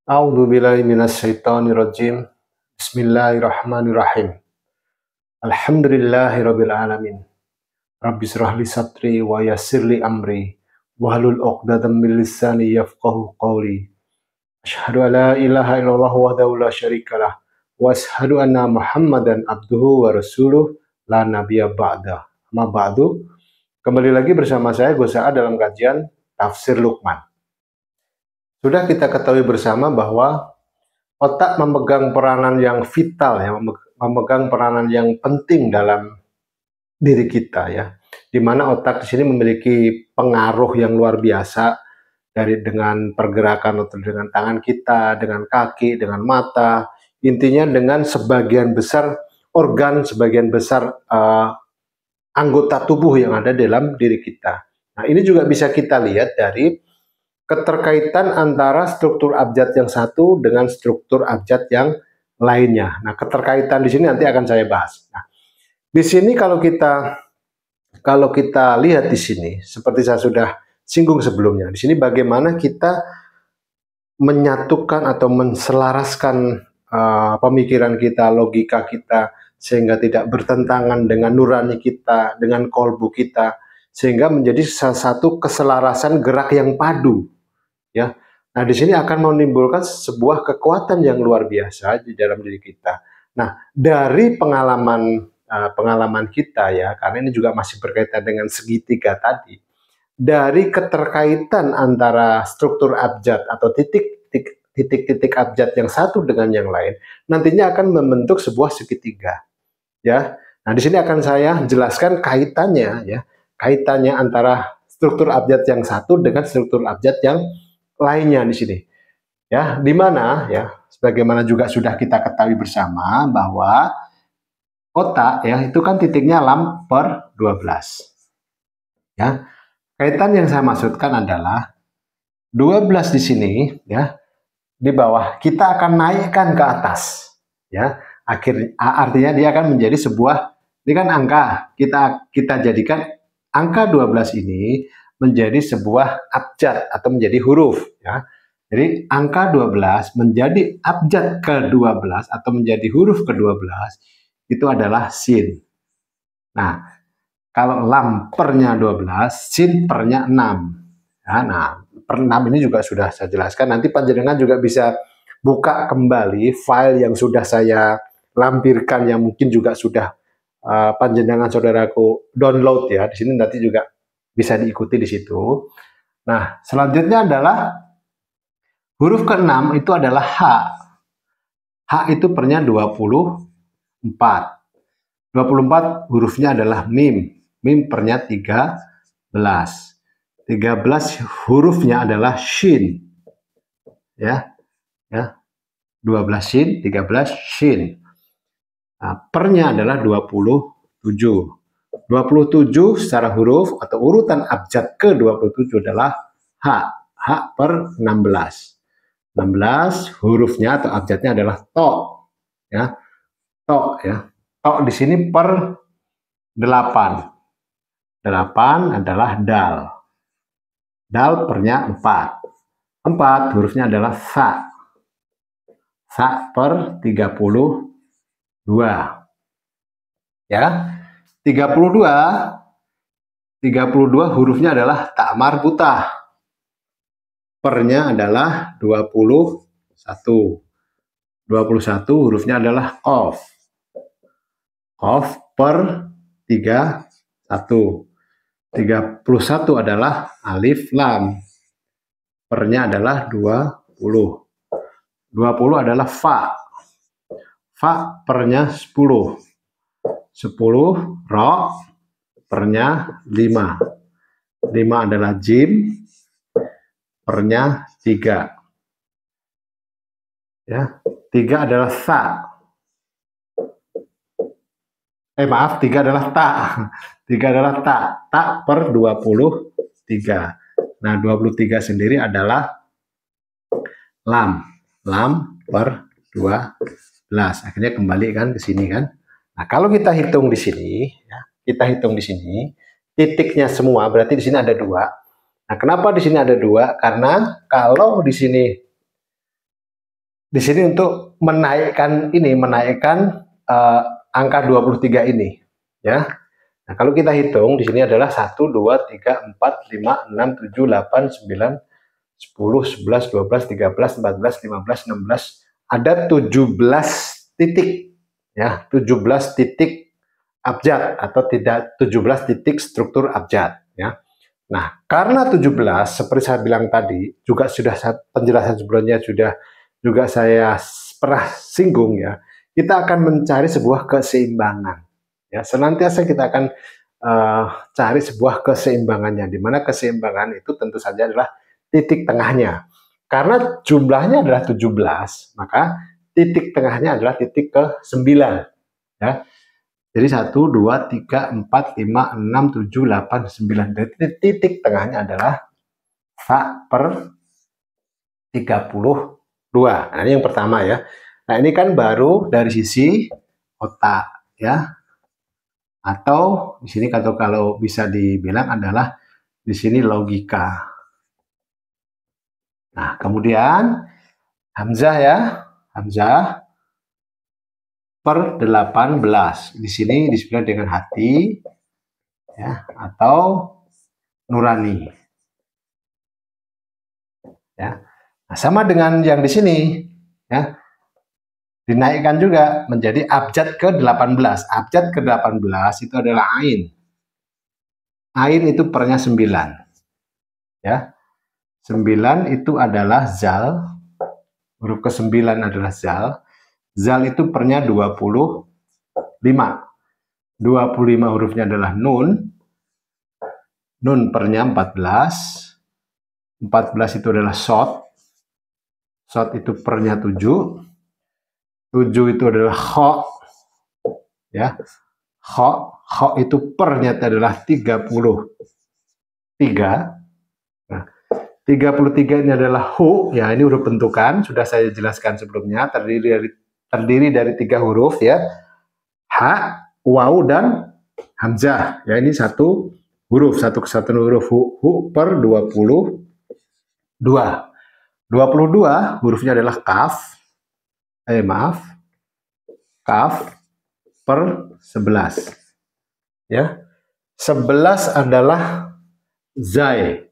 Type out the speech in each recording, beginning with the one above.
A'udzubillahi minasyaitonirrajim. Bismillahirrahmanirrahim. Alhamdulillahirabbil alamin. Rabbi shrah li sadri wa yassir li amri wahlul 'uqdatam min lisani yafqahu qawli. Asyhadu an la ilaha illallah wahdahu la syarikalah wa asyhadu anna Muhammadan abduhu wa rasuluh la nabiyya ba'da. Amma ba'du. Kembali lagi bersama saya Gus Sa'ad dalam kajian Tafsir Luqman. Sudah kita ketahui bersama bahwa otak memegang peranan yang vital, ya, memegang peranan yang penting dalam diri kita, ya. Di mana otak di sini memiliki pengaruh yang luar biasa dengan pergerakan atau dengan tangan kita, dengan kaki, dengan mata, intinya dengan sebagian besar organ, sebagian besar anggota tubuh yang ada dalam diri kita. Nah, ini juga bisa kita lihat dari keterkaitan antara struktur abjad yang satu dengan struktur abjad yang lainnya. Nah, keterkaitan di sini nanti akan saya bahas. Nah, di sini kalau kita lihat di sini, seperti saya sudah singgung sebelumnya, di sini bagaimana kita menyatukan atau menselaraskan pemikiran kita, logika kita, sehingga tidak bertentangan dengan nurani kita, dengan kolbu kita, sehingga menjadi salah satu keselarasan gerak yang padu. Ya, nah di sini akan menimbulkan sebuah kekuatan yang luar biasa di dalam diri kita. Nah, dari pengalaman kita, ya, karena ini juga masih berkaitan dengan segitiga tadi, dari keterkaitan antara struktur abjad atau titik-titik abjad yang satu dengan yang lain, nantinya akan membentuk sebuah segitiga. Ya, nah di sini akan saya jelaskan kaitannya, ya, kaitannya antara struktur abjad yang satu dengan struktur abjad yang lainnya di sini, ya, di mana, ya, sebagaimana juga sudah kita ketahui bersama bahwa otak, ya, itu kan titiknya lam per 12, ya. Kaitan yang saya maksudkan adalah 12 di sini, ya, di bawah kita akan naikkan ke atas, ya. Artinya dia akan menjadi sebuah, ini kan angka, kita jadikan angka 12 ini menjadi sebuah abjad atau menjadi huruf, ya. Jadi angka 12 menjadi abjad ke-12 atau menjadi huruf ke-12 itu adalah sin. Nah, kalau lam pernya 12, sin pernya 6. Ya, nah, per 6 ini juga sudah saya jelaskan. Nanti panjenengan juga bisa buka kembali file yang sudah saya lampirkan, yang mungkin juga sudah panjenengan saudaraku download, ya. Di sini nanti juga bisa diikuti di situ. Nah, selanjutnya adalah huruf ke-6 itu adalah H. H itu pernya 24. 24 hurufnya adalah mim. Mim pernya 13. 13 hurufnya adalah shin. Ya. Ya. 12 shin, 13 shin. Nah, pernya adalah 27. 27 secara huruf atau urutan abjad ke-27 adalah H. H per 16. 16 hurufnya atau abjadnya adalah to. Ya. To, ya. To di sini per 8. 8 adalah dal. Dal pernya 4. 4 hurufnya adalah sa. Sa per 32. Ya. 32 hurufnya adalah tak marbutah. Pernya adalah 21. 21 hurufnya adalah qaf. Qaf per 31. 31 adalah alif lam. Pernya adalah 20. 20 adalah fa. Fa pernya 10. 10 ro pernya 5. 5 adalah jim pernya 3. Ya, 3 adalah sa. Maaf, 3 adalah ta. 3 adalah ta. Ta per 23. Nah, 23 sendiri adalah lam. Lam per 12. Akhirnya kembali kan ke sini kan. Nah, kalau kita hitung di sini, ya, titiknya semua berarti di sini ada 2. Nah, kenapa di sini ada 2? Karena kalau di sini di sini untuk menaikkan angka 23 ini, ya. Nah, kalau kita hitung di sini adalah 1 2 3 4 5 6 7 8 9 10 11 12 13 14 15 16, ada 17 titik, ya, 17 titik abjad atau tidak 17 titik struktur abjad, ya. Nah, karena 17 seperti saya bilang tadi, juga sudah penjelasan sebelumnya juga saya pernah singgung, ya. Kita akan mencari sebuah keseimbangan, ya. Senantiasa kita akan cari sebuah keseimbangannya, di mana keseimbangan itu tentu saja adalah titik tengahnya. Karena jumlahnya adalah 17, maka titik tengahnya adalah titik ke-9, ya. Jadi 1 2 3 4 5 6 7 8 9. Jadi titik tengahnya adalah Fa per 32. Nah, ini yang pertama, ya. Nah, ini kan baru dari sisi otak, ya. Atau di sini kalau bisa dibilang adalah di sini logika. Nah, kemudian hamzah, ya. Hamzah per 18. Di sini disebut dengan hati, ya, atau nurani. Ya. Nah, sama dengan yang di sini, ya. Dinaikkan juga menjadi abjad ke-18. Abjad ke-18 itu adalah ain. Ain itu pernya 9. Ya. 9 itu adalah zal. Huruf ke-9 adalah zal. Zal itu pernya 25. 25 hurufnya adalah nun. Nun pernya 14. 14 itu adalah shot. Shot itu pernya 7. 7 itu adalah kho, ya. Kho itu pernya adalah 33. Nah, 33 ini adalah hu, ya, ini huruf bentukan, sudah saya jelaskan sebelumnya, terdiri dari 3 huruf, ya. Ha, waw, dan hamzah. Ya, ini satu huruf, satu kesatuan huruf, hu per 22. 22 hurufnya adalah kaf. Kaf per 11. Ya. 11 adalah zai.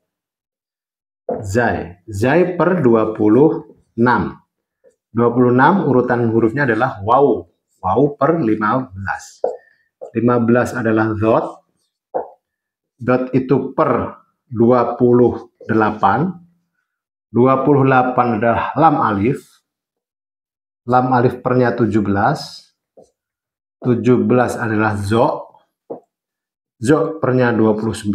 Zai per 26. 26 urutan hurufnya adalah waw. Waw per 15. 15 adalah dot. Dot itu per 28. 28 adalah lam alif. Lam alif pernya 17. 17 adalah zo. Zo pernya 29.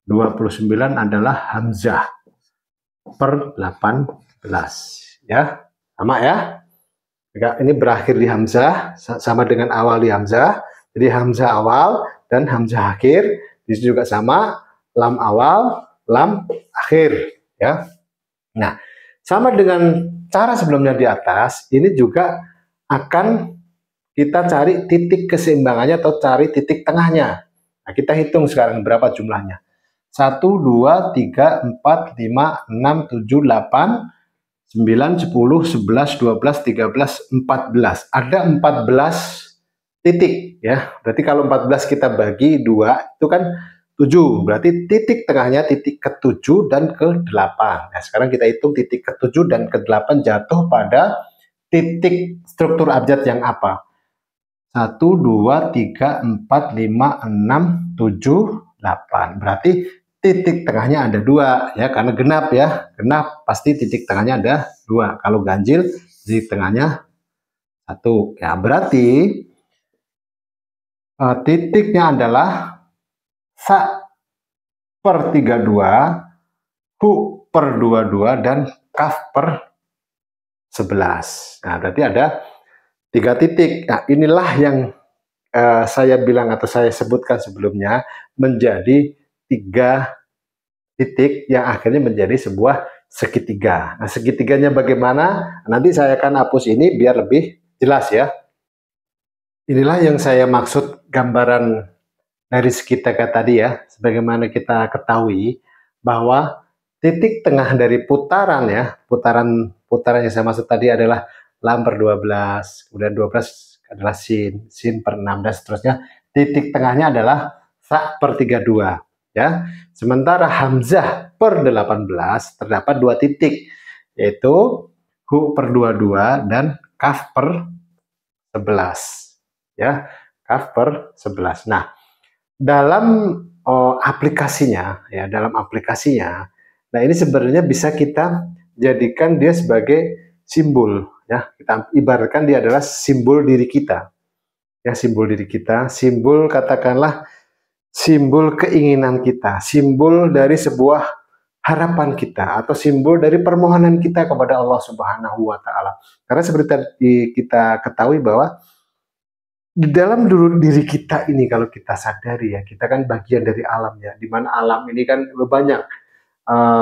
29 adalah hamzah per 18. Ya, sama, ya. Ini berakhir di hamzah, sama dengan awal di hamzah. Jadi hamzah awal dan hamzah akhir. Di sini juga sama, lam awal, lam akhir. Ya. Nah, sama dengan cara sebelumnya di atas, ini juga akan kita cari titik keseimbangannya atau cari titik tengahnya. Nah, kita hitung sekarang berapa jumlahnya. 1, 2, 3, 4, 5, 6, 7, 8, 9, 10, 11, 12, 13, 14. Ada 14 titik, ya. Berarti kalau 14 kita bagi 2, itu kan 7. Berarti titik tengahnya titik ke-7 dan ke-8. Nah, sekarang kita hitung titik ke-7 dan ke-8 jatuh pada titik struktur abjad yang apa? 1, 2, 3, 4, 5, 6, 7, 8. Berarti titik tengahnya ada 2, ya, karena genap, ya. Genap pasti titik tengahnya ada 2. Kalau ganjil titik tengahnya 1. Ya, berarti titiknya adalah sa per 32, hu per 22, dan kaf per 11. Nah, berarti ada 3 titik. Nah, inilah yang saya bilang atau saya sebutkan sebelumnya menjadi 3 titik yang akhirnya menjadi sebuah segitiga. Nah, segitiganya bagaimana? Nanti saya akan hapus ini biar lebih jelas, ya. Inilah yang saya maksud gambaran dari segitiga tadi, ya. Sebagaimana kita ketahui bahwa titik tengah dari putaran, ya, putaran putaran yang saya maksud tadi adalah lam per 12, kemudian 12 adalah sin per 6, dan seterusnya. Titik tengahnya adalah sa per 32. Ya. Sementara hamzah per 18 terdapat 2 titik, yaitu hu per 22 dan kaf per 11. Ya, kaf per 11. Nah, dalam aplikasinya, nah ini sebenarnya bisa kita jadikan dia sebagai simbol, ya. Kita ibaratkan dia adalah simbol diri kita, ya, simbol diri kita, simbol katakanlah simbol keinginan kita, simbol dari sebuah harapan kita, atau simbol dari permohonan kita kepada Allah Subhanahu wa Ta'ala. Karena seperti kita ketahui bahwa di dalam diri kita ini, kalau kita sadari ya, kita kan bagian dari alam ya, dimana alam ini kan banyak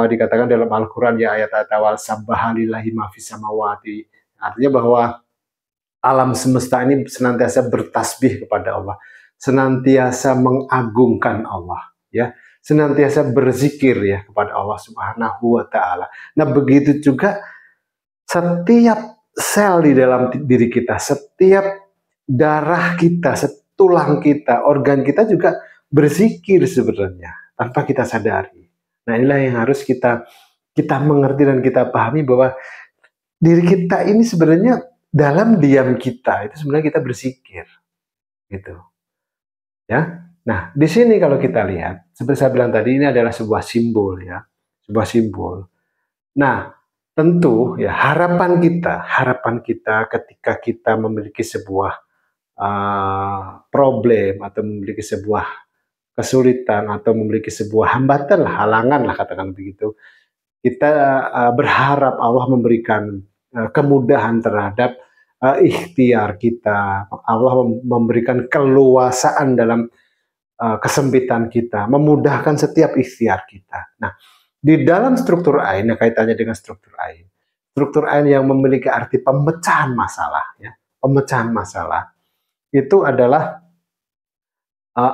dikatakan dalam Al-Quran ya, ayat-ayat awal sabbahalillahi ma fis samawati, artinya bahwa alam semesta ini senantiasa bertasbih kepada Allah, senantiasa mengagungkan Allah, ya, senantiasa berzikir ya kepada Allah Subhanahu wa Ta'ala. Nah, begitu juga setiap sel di dalam diri kita, setiap darah kita, tulang kita, organ kita juga berzikir sebenarnya tanpa kita sadari. Nah, inilah yang harus kita mengerti dan kita pahami, bahwa diri kita ini sebenarnya dalam diam kita itu sebenarnya kita berzikir, gitu. Ya. Nah, di sini kalau kita lihat, seperti saya bilang tadi, ini adalah sebuah simbol ya, sebuah simbol. Nah, tentu ya harapan kita ketika kita memiliki sebuah problem, atau memiliki sebuah kesulitan, atau memiliki sebuah hambatan lah, halangan lah, katakan begitu, kita berharap Allah memberikan kemudahan terhadap ikhtiar kita. Allah memberikan keluasaan dalam kesempitan kita, memudahkan setiap ikhtiar kita. Nah, di dalam struktur ain, kaitannya dengan struktur ain yang memiliki arti pemecahan masalah ya, pemecahan masalah itu adalah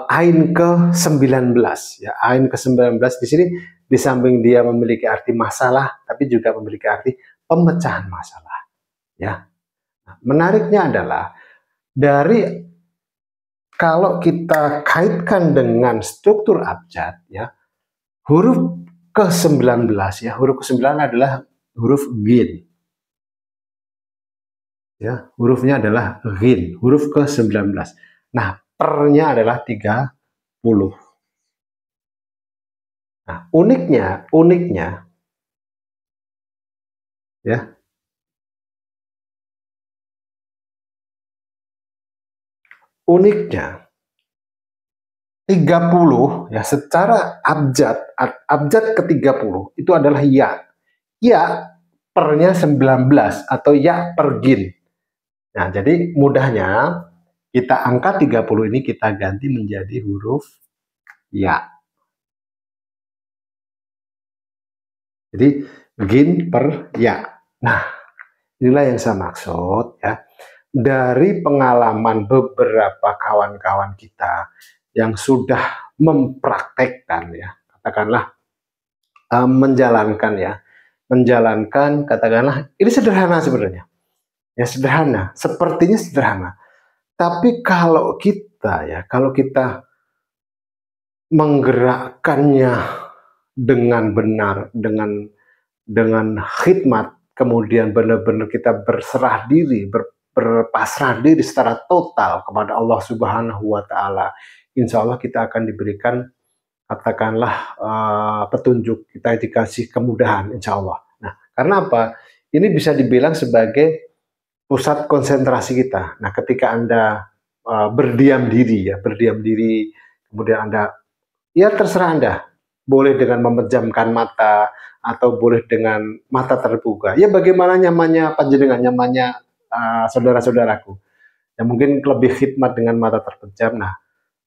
ain ke-19 ya. Ain ke-19 di sini di samping dia memiliki arti masalah, tapi juga memiliki arti pemecahan masalah ya. Nah, menariknya adalah kalau kita kaitkan dengan struktur abjad ya, huruf ke-19 ya, huruf ke-9 adalah huruf ghin. Ya, hurufnya adalah ghin, huruf ke-19. Nah, pernya adalah 30. Nah, uniknya ya. Uniknya 30 ya, secara abjad ke-30 itu adalah ya. Ya pernya 19 atau ya per ghin. Nah, jadi mudahnya kita angkat 30 ini, kita ganti menjadi huruf ya. Jadi ghin per ya. Nah, inilah yang saya maksud ya. Dari pengalaman beberapa kawan-kawan kita yang sudah mempraktekkan ya, katakanlah menjalankan katakanlah, ini sederhana sebenarnya. Ya, sederhana, sepertinya sederhana. Tapi kalau kita menggerakkannya dengan benar, dengan khidmat, kemudian benar-benar kita berserah diri, berpasrah diri secara total kepada Allah Subhanahu wa Ta'ala, insya Allah kita akan diberikan katakanlah petunjuk, kita dikasih kemudahan insya Allah. Nah, karena apa? Ini bisa dibilang sebagai pusat konsentrasi kita. Nah, ketika Anda berdiam diri, kemudian Anda, ya terserah Anda, boleh dengan memejamkan mata, atau boleh dengan mata terbuka. Ya bagaimana nyamannya panjenengan, nyamannya saudara-saudaraku. Ya mungkin lebih khidmat dengan mata terpejam. Nah,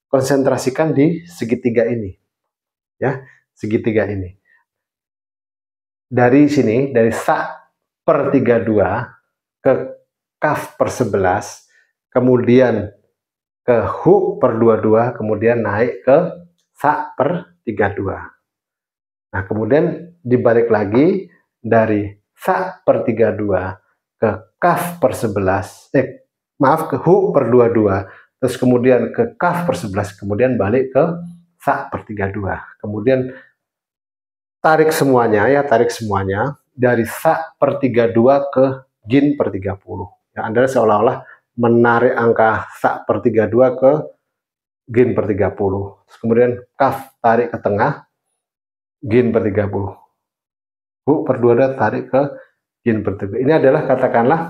konsentrasikan di segitiga ini. Ya, segitiga ini. Dari sini, dari sa per 32 ke kaf per 11, kemudian ke hu per 22, kemudian naik ke sa per 32. Nah, kemudian dibalik lagi dari sa per 32 ke kaf per 11, ke hu per 22, terus kemudian ke kaf per 11, kemudian balik ke sa per 32. Kemudian tarik semuanya ya, tarik semuanya dari sa per 32 ke jin per 30. Ya, Anda seolah-olah menarik angka sa per 32 ke gin per 30. Terus kemudian kaf tarik ke tengah, gin per 30. Hu per 22 tarik ke gin per 30. Ini adalah katakanlah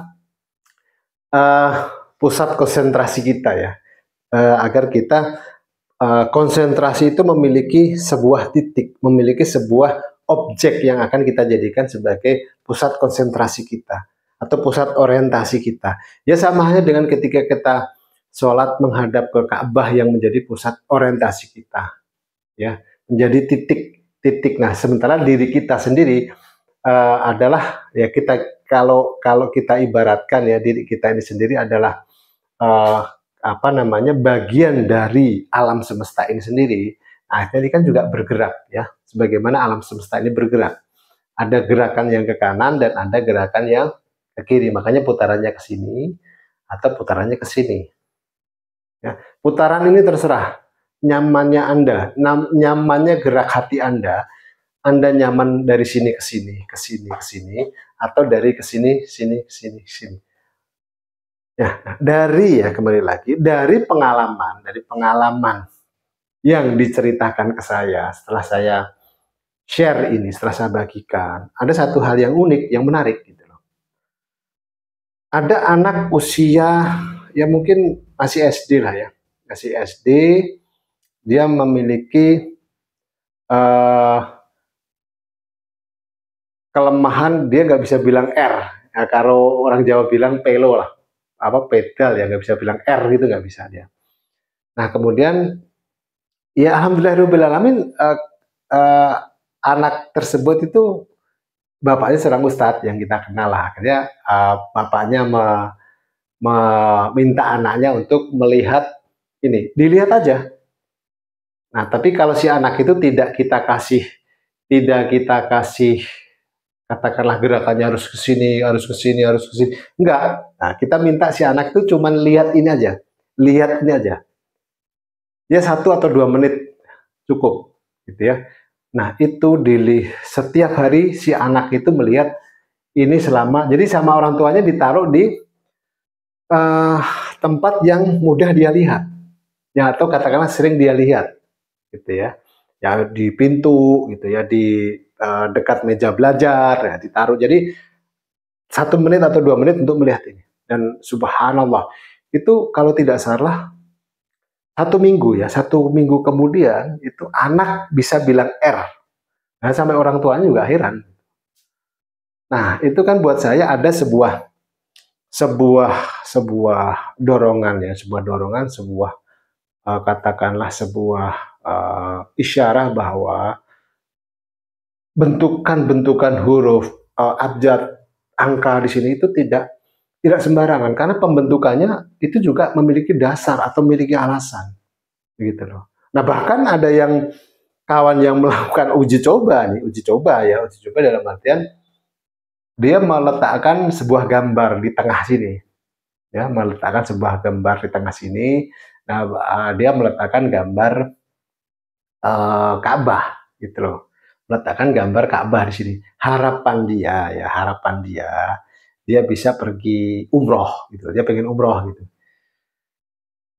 pusat konsentrasi kita ya. Agar kita konsentrasi itu memiliki sebuah titik, memiliki sebuah objek yang akan kita jadikan sebagai pusat konsentrasi kita atau pusat orientasi kita. Ya sama halnya dengan ketika kita sholat menghadap ke Ka'bah yang menjadi pusat orientasi kita, ya menjadi titik-titik. Nah, sementara diri kita sendiri adalah ya kita kalau kita ibaratkan ya diri kita ini sendiri adalah bagian dari alam semesta ini sendiri. Nah, ini kan juga bergerak ya, sebagaimana alam semesta ini bergerak. Ada gerakan yang ke kanan dan ada gerakan yang ke kiri. Makanya putarannya ke sini atau putarannya ke sini. Ya, putaran ini terserah nyamannya Anda, nyamannya gerak hati Anda. Anda nyaman dari sini ke sini, ke sini ke sini, atau dari ke sini, sini, sini, sini. Ya, kembali lagi dari pengalaman yang diceritakan ke saya setelah saya share ini, setelah saya bagikan, ada satu hal yang unik, yang menarik gitu loh. Ada anak usia ya mungkin masih SD lah ya, masih SD, dia memiliki kelemahan, dia nggak bisa bilang R. Ya, kalau orang Jawa bilang pelo lah, pedal ya, nggak bisa bilang R gitu, nggak bisa dia. Nah kemudian ya alhamdulillahirobbilalamin anak tersebut itu bapaknya seorang ustadz yang kita kenal lah. Akhirnya bapaknya meminta anaknya untuk melihat ini, dilihat aja. Nah tapi kalau si anak itu tidak kita kasih katakanlah gerakannya harus ke sini, harus ke sini, harus ke sini. Enggak. Nah, kita minta si anak itu cuma lihat ini aja. Lihat ini aja. Ya 1 atau 2 menit cukup gitu ya. Nah, itu setiap hari si anak itu melihat ini jadi sama orang tuanya ditaruh di tempat yang mudah dia lihat. Ya, atau katakanlah sering dia lihat gitu ya. Ya di pintu gitu ya, di dekat meja belajar ya, ditaruh. Jadi 1 menit atau 2 menit untuk melihat ini. Dan subhanallah, itu kalau tidak salah 1 minggu ya, 1 minggu kemudian itu anak bisa bilang R. Nah, sampai orang tuanya juga heran. Nah, itu kan buat saya ada sebuah dorongan ya, katakanlah sebuah isyarah bahwa bentukan huruf, abjad, angka di sini itu tidak sembarangan, karena pembentukannya itu juga memiliki dasar atau memiliki alasan, begitu loh. Nah bahkan ada yang kawan yang melakukan uji coba dalam artian dia meletakkan sebuah gambar di tengah sini, ya meletakkan sebuah gambar di tengah sini. Nah dia meletakkan gambar Ka'bah, gitu loh. Meletakkan gambar Ka'bah di sini. Harapan dia bisa pergi umroh gitu. Dia pengen umroh gitu.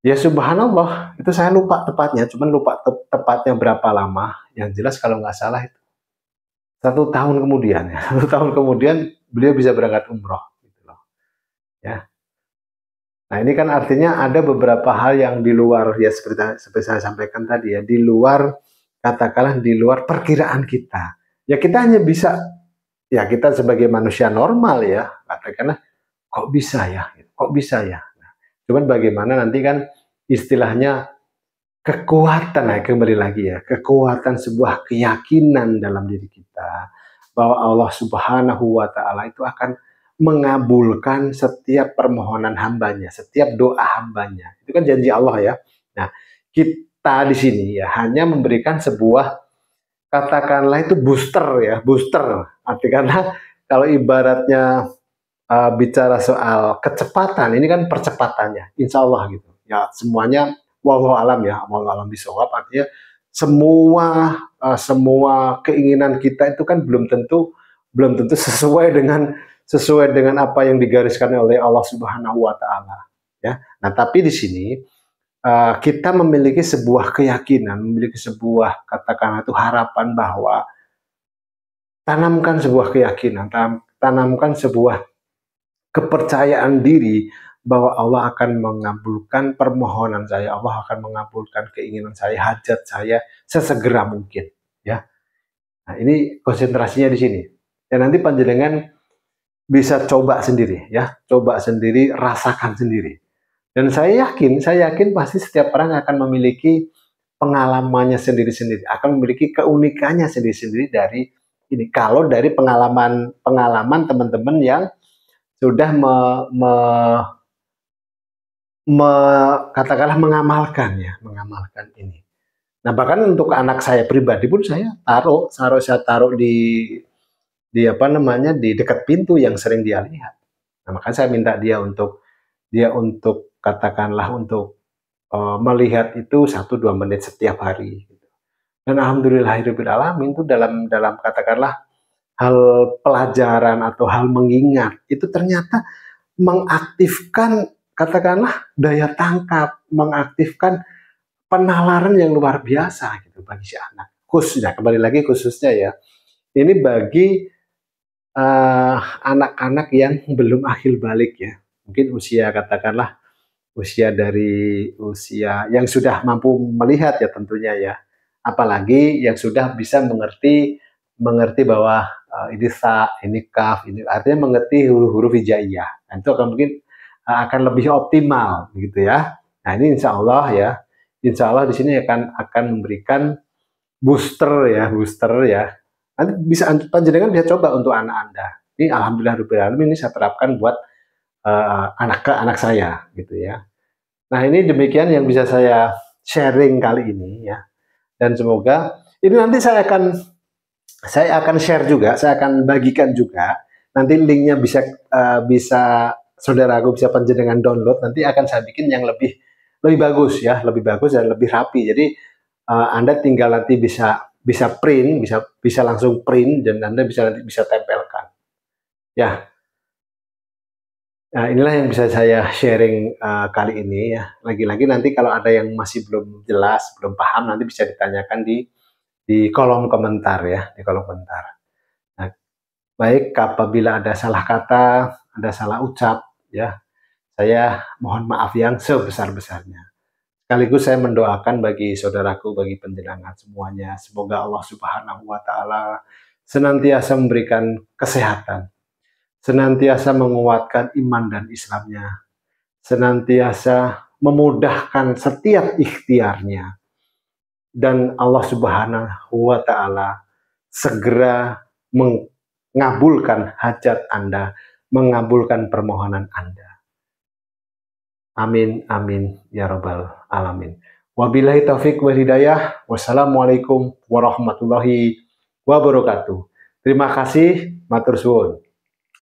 Ya subhanallah, itu saya lupa tepatnya, cuman lupa tepatnya berapa lama. Yang jelas kalau nggak salah itu 1 tahun kemudian ya. 1 tahun kemudian beliau bisa berangkat umroh gitu loh. Ya. Nah, ini kan artinya ada beberapa hal yang di luar ya, seperti saya sampaikan tadi ya, di luar, katakanlah di luar perkiraan kita. Ya kita hanya bisa, ya kita sebagai manusia normal ya, katakanlah kok bisa ya, Nah, cuman bagaimana nanti kan istilahnya kekuatan, ya kembali lagi ya, kekuatan sebuah keyakinan dalam diri kita bahwa Allah Subhanahu wa Ta'ala itu akan mengabulkan setiap permohonan hambanya, setiap doa hambanya. Itu kan janji Allah ya. Nah, kita di sini ya hanya memberikan sebuah, katakanlah itu booster ya, booster. Artinya kalau ibaratnya bicara soal kecepatan, ini kan percepatannya, insya Allah gitu. Ya semuanya wallahu alam ya, wallahu alam bisawab. Artinya semua keinginan kita itu kan belum tentu sesuai dengan apa yang digariskan oleh Allah Subhanahu wa taala ya. Nah, tapi di sini kita memiliki sebuah keyakinan, memiliki sebuah katakanlah itu harapan bahwa tanamkan sebuah keyakinan, tanamkan sebuah kepercayaan diri bahwa Allah akan mengabulkan permohonan saya, Allah akan mengabulkan keinginan saya, hajat saya sesegera mungkin ya. Nah, ini konsentrasinya di sini. Ya nanti panjenengan bisa coba sendiri ya, coba sendiri, rasakan sendiri. Dan saya yakin pasti setiap orang akan memiliki pengalamannya sendiri-sendiri, akan memiliki keunikannya sendiri-sendiri dari ini. Kalau dari pengalaman teman-teman yang sudah katakanlah mengamalkan ini. Nah, bahkan untuk anak saya pribadi pun saya taruh di apa namanya di dekat pintu yang sering dia lihat. Nah, makanya saya minta dia untuk katakanlah untuk melihat itu 1-2 menit setiap hari. Dan alhamdulillahirabbil alamin itu dalam katakanlah hal pelajaran atau hal mengingat itu ternyata mengaktifkan katakanlah daya tangkap, mengaktifkan penalaran yang luar biasa gitu bagi si anak. Khususnya kembali lagi khususnya ya. Ini bagi anak-anak yang belum akhil balik ya. Mungkin usia katakanlah dari usia yang sudah mampu melihat ya tentunya ya. Apalagi yang sudah bisa mengerti bahwa ini sa, ini kaf, ini artinya mengerti huruf-huruf hijaiyah. Nah, itu akan mungkin akan lebih optimal gitu ya. Nah, ini insya Allah ya. Insya Allah di sini akan memberikan booster ya. Nanti bisa panjenengan bisa coba untuk anak Anda. Ini alhamdulillah ini saya terapkan buat anak saya gitu ya. Nah, ini demikian yang bisa saya sharing kali ini ya. Dan semoga ini nanti saya akan share juga, saya akan bagikan juga. Nanti linknya bisa saudaraku bisa panjenengan download. Nanti akan saya bikin yang lebih bagus ya, lebih bagus dan lebih rapi. Jadi Anda tinggal nanti bisa print, bisa langsung print dan Anda bisa tempelkan. Ya. Nah, inilah yang bisa saya sharing kali ini ya. Lagi-lagi nanti kalau ada yang masih belum jelas, belum paham, nanti bisa ditanyakan di kolom komentar ya, di kolom komentar. Nah, baik apabila ada salah kata, ada salah ucap ya, saya mohon maaf yang sebesar-besarnya. Sekaligus saya mendoakan bagi saudaraku, bagi penjenengan semuanya, semoga Allah Subhanahu wa taala senantiasa memberikan kesehatan, senantiasa menguatkan iman dan Islamnya, senantiasa memudahkan setiap ikhtiarnya, dan Allah Subhanahu wa taala segera mengabulkan hajat Anda, mengabulkan permohonan Anda. Amin, amin, ya rabbal alamin. Wabillahi taufik wal hidayah. Wassalamualaikum warahmatullahi wabarakatuh. Terima kasih, matur suwun.